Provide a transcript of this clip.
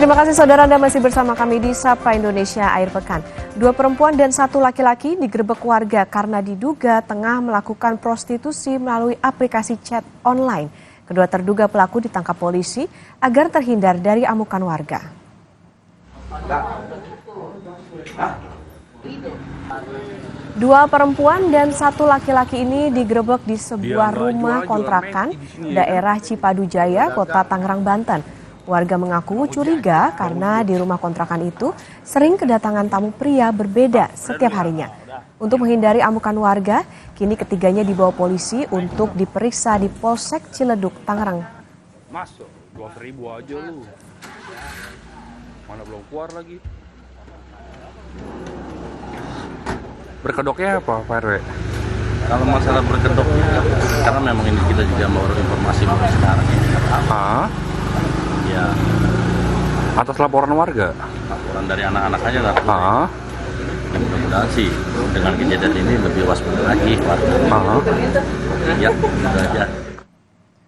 Terima kasih saudara, Anda masih bersama kami di Sapa Indonesia Akhir Pekan. 2 perempuan dan 1 laki-laki digerebek warga karena diduga tengah melakukan prostitusi melalui aplikasi chat online. Kedua terduga pelaku ditangkap polisi agar terhindar dari amukan warga. Dua perempuan dan 1 laki-laki ini digerebek di sebuah rumah kontrakan daerah Cipadu Jaya, Kota Tangerang, Banten. Warga mengaku curiga karena di rumah kontrakan itu sering kedatangan tamu pria berbeda setiap harinya. Untuk menghindari amukan warga, kini ketiganya dibawa polisi untuk diperiksa di Polsek Ciledug, Tangerang. Masuk 2.000 aja lu. Mana belum keluar lagi. Berkedoknya apa, Pak RW? Kalau masalah berkedoknya, karena memang ini kita juga baru informasi sekarang ini. Ya. Atas laporan warga? Laporan dari anak-anak aja nggak. Ya, mudah-mudahan sih dengan kejadian ini lebih waspada lagi warga. Ya, itu aja.